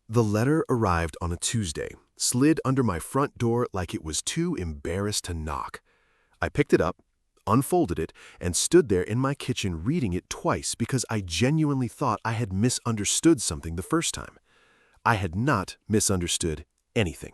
The letter arrived on a Tuesday, slid under my front door like it was too embarrassed to knock. I picked it up, unfolded it, and stood there in my kitchen reading it twice because I genuinely thought I had misunderstood something the first time. I had not misunderstood anything.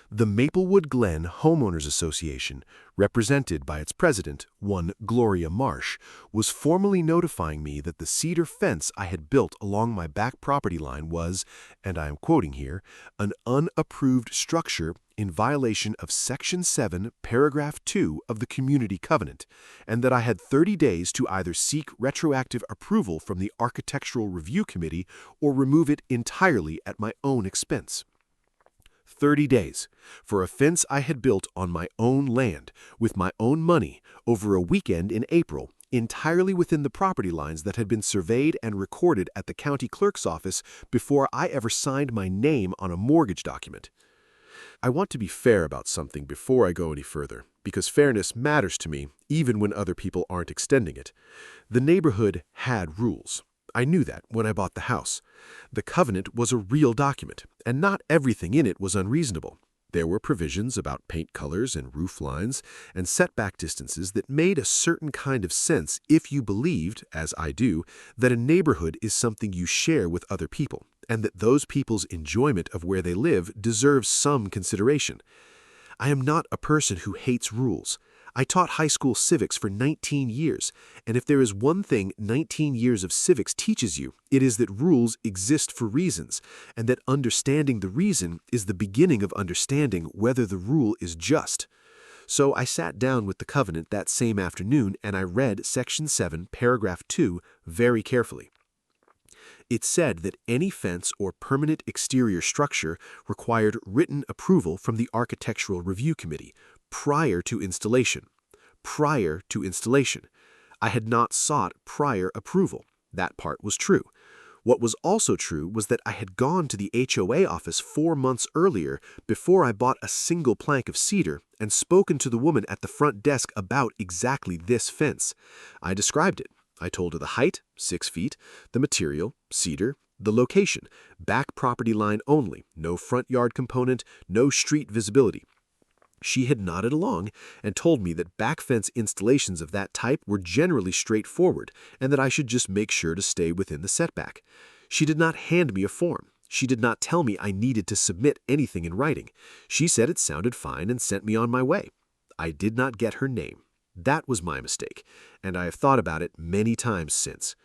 The Maplewood Glen Homeowners Association, represented by its president, one Gloria Marsh, was formally notifying me that the cedar fence I had built along my back property line was, and I am quoting here, an unapproved structure in violation of Section 7, Paragraph 2 of the Community Covenant, and that I had 30 days to either seek retroactive approval from the Architectural Review Committee or remove it entirely at my own expense. 30 days for a fence I had built on my own land, with my own money, over a weekend in April, entirely within the property lines that had been surveyed and recorded at the county clerk's office before I ever signed my name on a mortgage document. I want to be fair about something before I go any further, because fairness matters to me even when other people aren't extending it. The neighborhood had rules. I knew that when I bought the house. The covenant was a real document, and not everything in it was unreasonable. There were provisions about paint colors and roof lines and setback distances that made a certain kind of sense if you believed, as I do, that a neighborhood is something you share with other people, and that those people's enjoyment of where they live deserves some consideration. I am not a person who hates rules. I taught high school civics for 19 years, and if there is one thing 19 years of civics teaches you, it is that rules exist for reasons, and that understanding the reason is the beginning of understanding whether the rule is just. So I sat down with the covenant that same afternoon and I read Section 7, Paragraph 2 very carefully. It said that any fence or permanent exterior structure required written approval from the Architectural Review Committee prior to installation. Prior to installation. I had not sought prior approval. That part was true. What was also true was that I had gone to the HOA office 4 months earlier before I bought a single plank of cedar and spoken to the woman at the front desk about exactly this fence. I described it. I told her the height, 6 feet, the material, cedar, the location, back property line only, no front yard component, no street visibility. She had nodded along and told me that back fence installations of that type were generally straightforward and that I should just make sure to stay within the setback. She did not hand me a form. She did not tell me I needed to submit anything in writing. She said it sounded fine and sent me on my way. I did not get her name. That was my mistake, and I have thought about it many times since.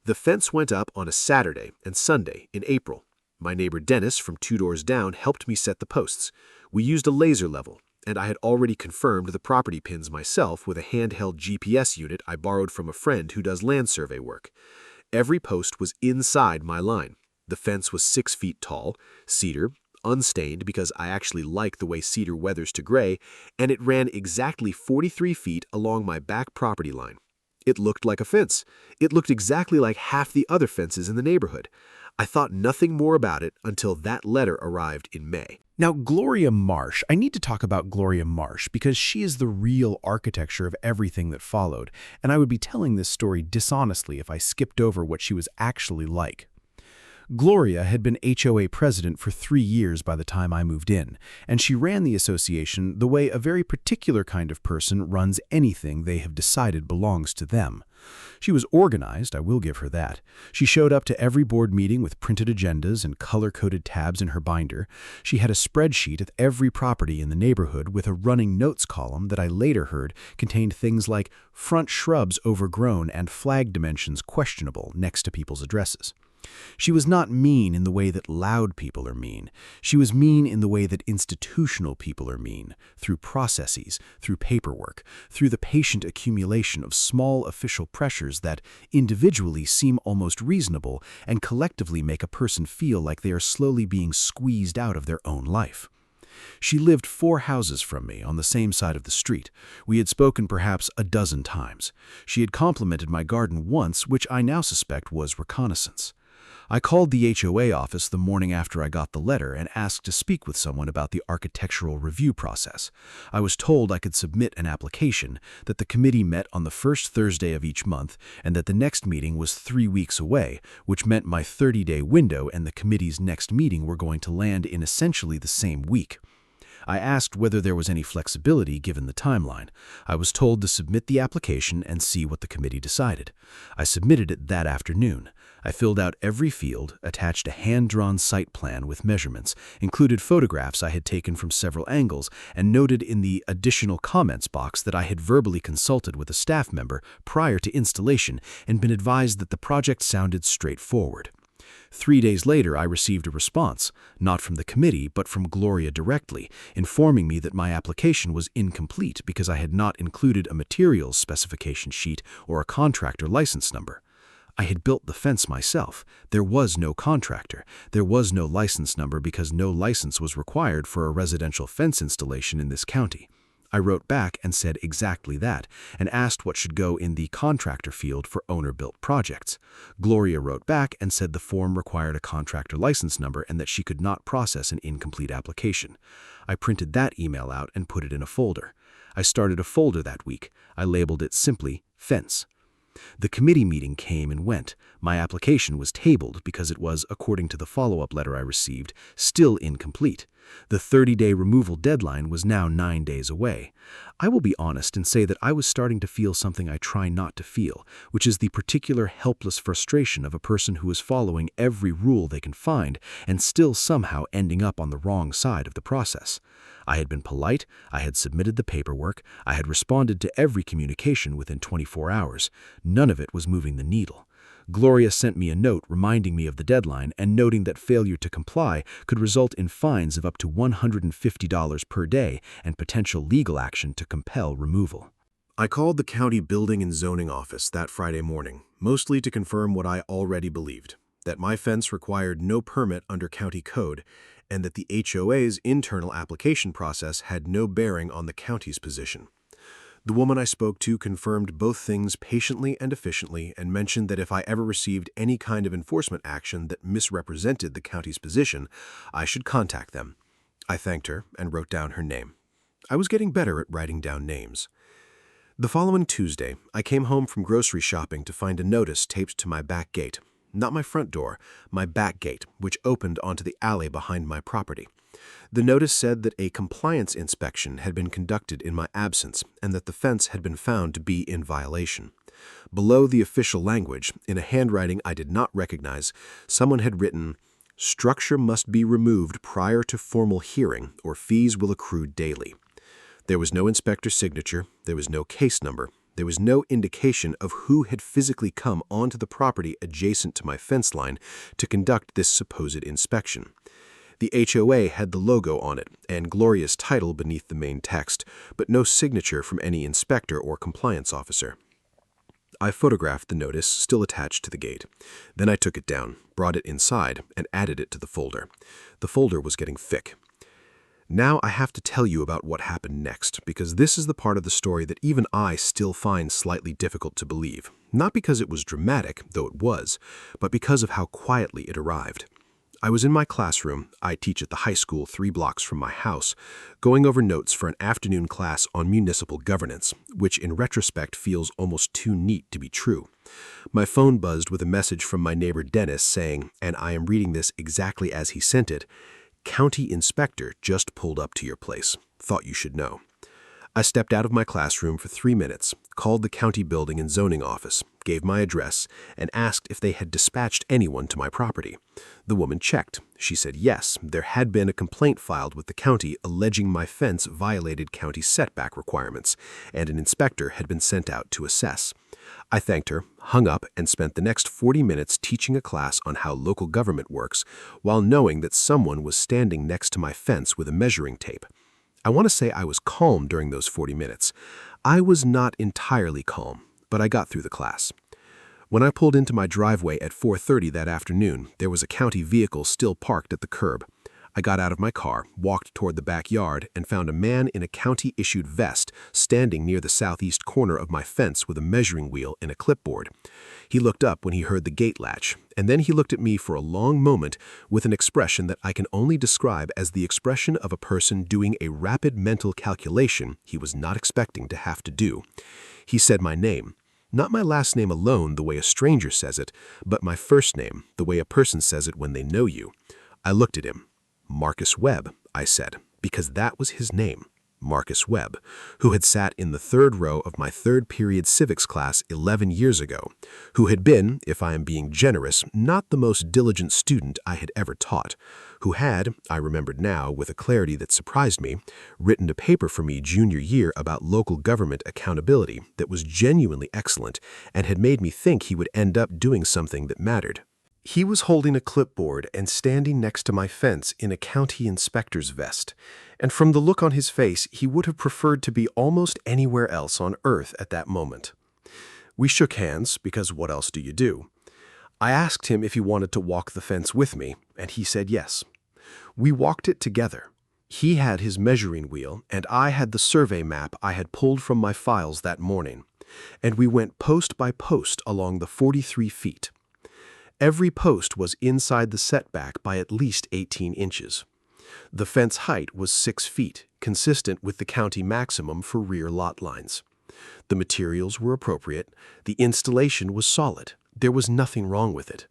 The fence went up on a Saturday and Sunday in April. My neighbor Dennis from 2 doors down helped me set the posts. We used a laser level, and I had already confirmed the property pins myself with a handheld GPS unit I borrowed from a friend who does land survey work. Every post was inside my line. The fence was 6 feet tall, cedar, unstained because I actually like the way cedar weathers to gray, and it ran exactly 43 feet along my back property line. It looked like a fence. It looked exactly like half the other fences in the neighborhood. I thought nothing more about it until that letter arrived in May. Now, Gloria Marsh, I need to talk about Gloria Marsh because she is the real architecture of everything that followed, and I would be telling this story dishonestly if I skipped over what she was actually like. Gloria had been HOA president for 3 years by the time I moved in, and she ran the association the way a very particular kind of person runs anything they have decided belongs to them. She was organized, I will give her that. She showed up to every board meeting with printed agendas and color-coded tabs in her binder. She had a spreadsheet of every property in the neighborhood with a running notes column that I later heard contained things like front shrubs overgrown and flag dimensions questionable next to people's addresses. She was not mean in the way that loud people are mean. She was mean in the way that institutional people are mean, through processes, through paperwork, through the patient accumulation of small official pressures that individually seem almost reasonable and collectively make a person feel like they are slowly being squeezed out of their own life. She lived 4 houses from me on the same side of the street. We had spoken perhaps a dozen times. She had complimented my garden once, which I now suspect was reconnaissance. I called the HOA office the morning after I got the letter and asked to speak with someone about the architectural review process. I was told I could submit an application, that the committee met on the first Thursday of each month, and that the next meeting was 3 weeks away, which meant my 30-day window and the committee's next meeting were going to land in essentially the same week. I asked whether there was any flexibility given the timeline. I was told to submit the application and see what the committee decided. I submitted it that afternoon. I filled out every field, attached a hand-drawn site plan with measurements, included photographs I had taken from several angles, and noted in the additional comments box that I had verbally consulted with a staff member prior to installation and been advised that the project sounded straightforward. 3 days later, I received a response, not from the committee, but from Gloria directly, informing me that my application was incomplete because I had not included a materials specification sheet or a contractor license number. I had built the fence myself. There was no contractor. There was no license number because no license was required for a residential fence installation in this county. I wrote back and said exactly that, and asked what should go in the contractor field for owner-built projects. Gloria wrote back and said the form required a contractor license number and that she could not process an incomplete application. I printed that email out and put it in a folder. I started a folder that week. I labeled it simply Fence. The committee meeting came and went. My application was tabled because it was, according to the follow-up letter I received, still incomplete. The 30-day removal deadline was now 9 days away. I will be honest and say that I was starting to feel something I try not to feel, which is the particular helpless frustration of a person who is following every rule they can find and still somehow ending up on the wrong side of the process. I had been polite, I had submitted the paperwork, I had responded to every communication within 24 hours. None of it was moving the needle. Gloria sent me a note reminding me of the deadline and noting that failure to comply could result in fines of up to $150 per day and potential legal action to compel removal. I called the county building and zoning office that Friday morning, mostly to confirm what I already believed, that my fence required no permit under county code, and that the HOA's internal application process had no bearing on the county's position. The woman I spoke to confirmed both things patiently and efficiently and mentioned that if I ever received any kind of enforcement action that misrepresented the county's position, I should contact them. I thanked her and wrote down her name. I was getting better at writing down names. The following Tuesday, I came home from grocery shopping to find a notice taped to my back gate. Not my front door, my back gate, which opened onto the alley behind my property. The notice said that a compliance inspection had been conducted in my absence and that the fence had been found to be in violation. Below the official language, in a handwriting I did not recognize, someone had written, "Structure must be removed prior to formal hearing or fees will accrue daily." There was no inspector's signature, there was no case number. There was no indication of who had physically come onto the property adjacent to my fence line to conduct this supposed inspection. The HOA had the logo on it and Gloria's title beneath the main text, but no signature from any inspector or compliance officer. I photographed the notice still attached to the gate. Then I took it down, brought it inside, and added it to the folder. The folder was getting thick. Now I have to tell you about what happened next, because this is the part of the story that even I still find slightly difficult to believe. Not because it was dramatic, though it was, but because of how quietly it arrived. I was in my classroom, I teach at the high school 3 blocks from my house, going over notes for an afternoon class on municipal governance, which in retrospect feels almost too neat to be true. My phone buzzed with a message from my neighbor Dennis saying, and I am reading this exactly as he sent it, "County inspector just pulled up to your place. Thought you should know." I stepped out of my classroom for 3 minutes, called the county building and zoning office, gave my address, and asked if they had dispatched anyone to my property. The woman checked. She said yes, there had been a complaint filed with the county alleging my fence violated county setback requirements, and an inspector had been sent out to assess. I thanked her, hung up, and spent the next 40 minutes teaching a class on how local government works, while knowing that someone was standing next to my fence with a measuring tape. I want to say I was calm during those 40 minutes. I was not entirely calm, but I got through the class. When I pulled into my driveway at 4:30 that afternoon, there was a county vehicle still parked at the curb. I got out of my car, walked toward the backyard, and found a man in a county-issued vest standing near the southeast corner of my fence with a measuring wheel and a clipboard. He looked up when he heard the gate latch, and then he looked at me for a long moment with an expression that I can only describe as the expression of a person doing a rapid mental calculation he was not expecting to have to do. He said my name. Not my last name alone, the way a stranger says it, but my first name, the way a person says it when they know you. I looked at him. Marcus Webb, I said, because that was his name. Marcus Webb, who had sat in the third row of my third period civics class 11 years ago, who had been, if I am being generous, not the most diligent student I had ever taught, who had, I remembered now with a clarity that surprised me, written a paper for me junior year about local government accountability that was genuinely excellent and had made me think he would end up doing something that mattered. He was holding a clipboard and standing next to my fence in a county inspector's vest, and from the look on his face, he would have preferred to be almost anywhere else on earth at that moment. We shook hands, because what else do you do? I asked him if he wanted to walk the fence with me, and he said yes. We walked it together. He had his measuring wheel, and I had the survey map I had pulled from my files that morning, and we went post by post along the 43 feet. Every post was inside the setback by at least 18 inches. The fence height was 6 feet, consistent with the county maximum for rear lot lines. The materials were appropriate. The installation was solid. There was nothing wrong with it.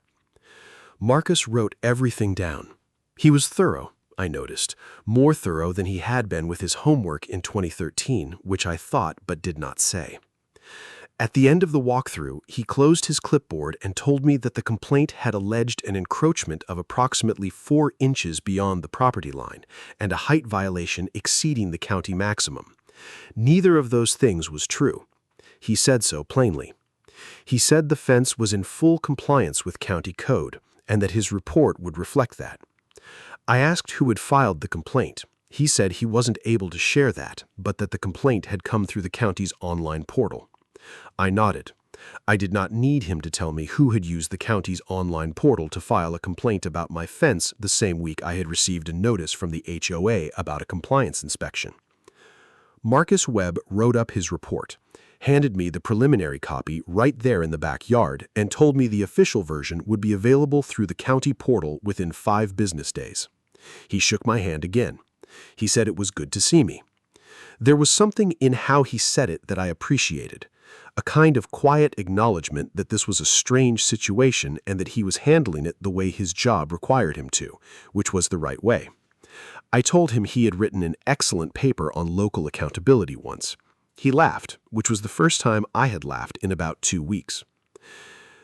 Marcus wrote everything down. He was thorough, I noticed, more thorough than he had been with his homework in 2013, which I thought but did not say. At the end of the walkthrough, he closed his clipboard and told me that the complaint had alleged an encroachment of approximately 4 inches beyond the property line and a height violation exceeding the county maximum. Neither of those things was true. He said so plainly. He said the fence was in full compliance with county code and that his report would reflect that. I asked who had filed the complaint. He said he wasn't able to share that, but that the complaint had come through the county's online portal. I nodded. I did not need him to tell me who had used the county's online portal to file a complaint about my fence the same week I had received a notice from the HOA about a compliance inspection. Marcus Webb wrote up his report, handed me the preliminary copy right there in the backyard, and told me the official version would be available through the county portal within 5 business days. He shook my hand again. He said it was good to see me. There was something in how he said it that I appreciated. A kind of quiet acknowledgement that this was a strange situation and that he was handling it the way his job required him to, which was the right way. I told him he had written an excellent paper on local accountability once. He laughed, which was the first time I had laughed in about 2 weeks.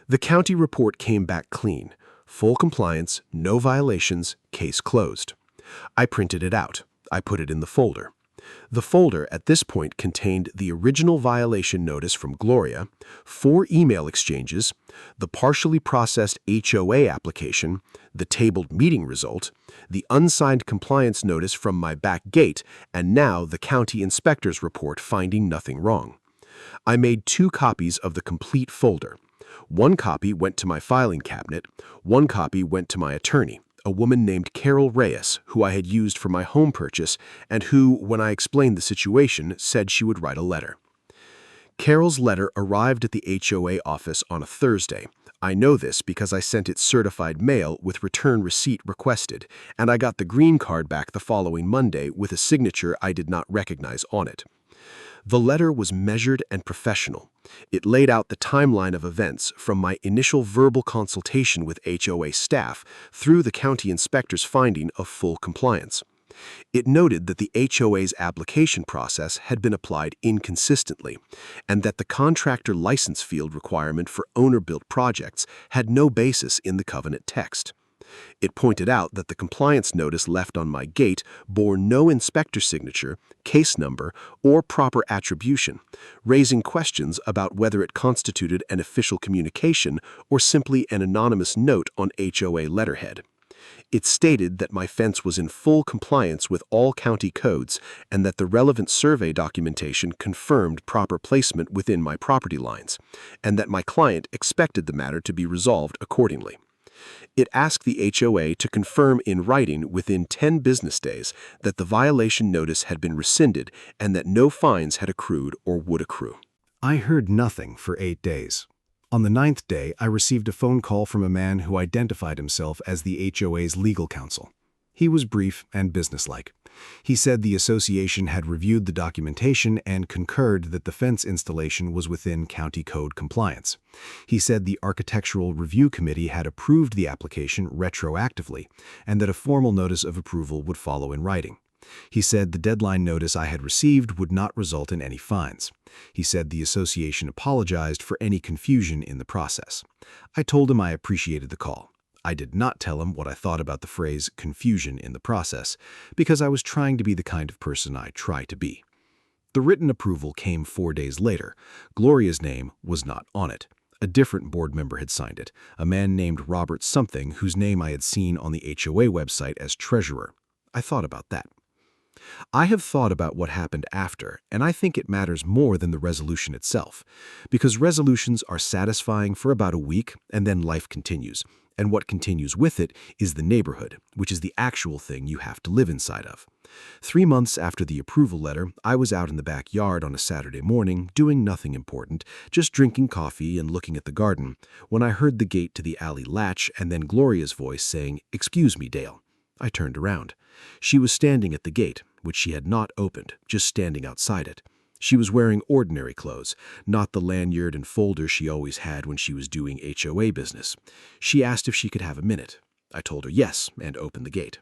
The county report came back clean. Full compliance, no violations, case closed. I printed it out. I put it in the folder. The folder at this point contained the original violation notice from Gloria, 4 email exchanges, the partially processed HOA application, the tabled meeting result, the unsigned compliance notice from my back gate, and now the county inspector's report finding nothing wrong. I made 2 copies of the complete folder. 1 copy went to my filing cabinet, 1 copy went to my attorney, a woman named Carol Reyes, who I had used for my home purchase and who, when I explained the situation, said she would write a letter. Carol's letter arrived at the HOA office on a Thursday. I know this because I sent it certified mail with return receipt requested, and I got the green card back the following Monday with a signature I did not recognize on it. The letter was measured and professional. It laid out the timeline of events from my initial verbal consultation with HOA staff through the county inspector's finding of full compliance. It noted that the HOA's application process had been applied inconsistently, and that the contractor license field requirement for owner-built projects had no basis in the covenant text. It pointed out that the compliance notice left on my gate bore no inspector signature, case number, or proper attribution, raising questions about whether it constituted an official communication or simply an anonymous note on HOA letterhead. It stated that my fence was in full compliance with all county codes and that the relevant survey documentation confirmed proper placement within my property lines, and that my client expected the matter to be resolved accordingly. It asked the HOA to confirm in writing within 10 business days that the violation notice had been rescinded and that no fines had accrued or would accrue. I heard nothing for 8 days. On the 9th day, I received a phone call from a man who identified himself as the HOA's legal counsel. He was brief and businesslike. He said the association had reviewed the documentation and concurred that the fence installation was within county code compliance. He said the Architectural Review Committee had approved the application retroactively and that a formal notice of approval would follow in writing. He said the deadline notice I had received would not result in any fines. He said the association apologized for any confusion in the process. I told him I appreciated the call. I did not tell him what I thought about the phrase confusion in the process, because I was trying to be the kind of person I try to be. The written approval came 4 days later. Gloria's name was not on it. A different board member had signed it, a man named Robert something whose name I had seen on the HOA website as treasurer. I thought about that. I have thought about what happened after, and I think it matters more than the resolution itself, because resolutions are satisfying for about a week and then life continues, and what continues with it is the neighborhood, which is the actual thing you have to live inside of. 3 months after the approval letter, I was out in the backyard on a Saturday morning, doing nothing important, just drinking coffee and looking at the garden, when I heard the gate to the alley latch and then Gloria's voice saying, "Excuse me, Dale." I turned around. She was standing at the gate, which she had not opened, just standing outside it. She was wearing ordinary clothes, not the lanyard and folder she always had when she was doing HOA business. She asked if she could have a minute. I told her yes and opened the gate.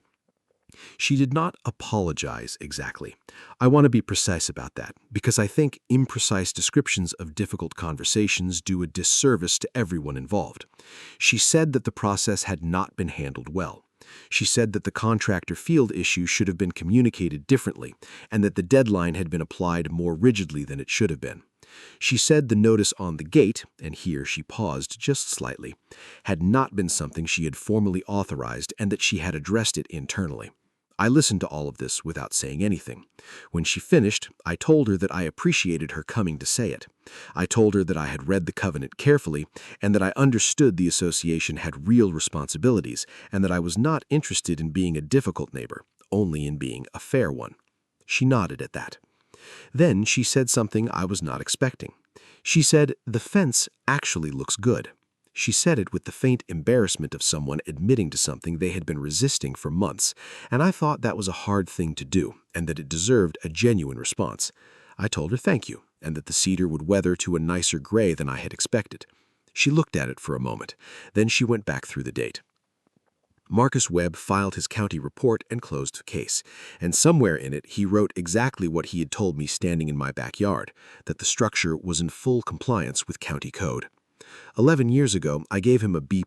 She did not apologize exactly. I want to be precise about that, because I think imprecise descriptions of difficult conversations do a disservice to everyone involved. She said that the process had not been handled well. She said that the contractor field issue should have been communicated differently and that the deadline had been applied more rigidly than it should have been. She said the notice on the gate, and here she paused just slightly, had not been something she had formally authorized and that she had addressed it internally. I listened to all of this without saying anything. When she finished, I told her that I appreciated her coming to say it. I told her that I had read the covenant carefully and that I understood the association had real responsibilities and that I was not interested in being a difficult neighbor, only in being a fair one. She nodded at that. Then she said something I was not expecting. She said, "The fence actually looks good." She said it with the faint embarrassment of someone admitting to something they had been resisting for months, and I thought that was a hard thing to do and that it deserved a genuine response. I told her thank you, and that the cedar would weather to a nicer gray than I had expected. She looked at it for a moment. Then she went back through the date. Marcus Webb filed his county report and closed the case, and somewhere in it he wrote exactly what he had told me standing in my backyard, that the structure was in full compliance with county code. 11 years ago, I gave him a B+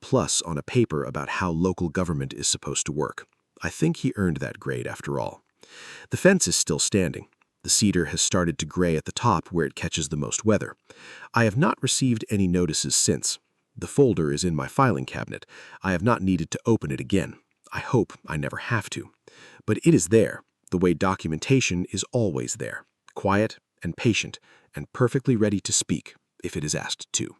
on a paper about how local government is supposed to work. I think he earned that grade after all. The fence is still standing. The cedar has started to gray at the top where it catches the most weather. I have not received any notices since. The folder is in my filing cabinet. I have not needed to open it again. I hope I never have to. But it is there, the way documentation is always there, quiet and patient and perfectly ready to speak if it is asked to.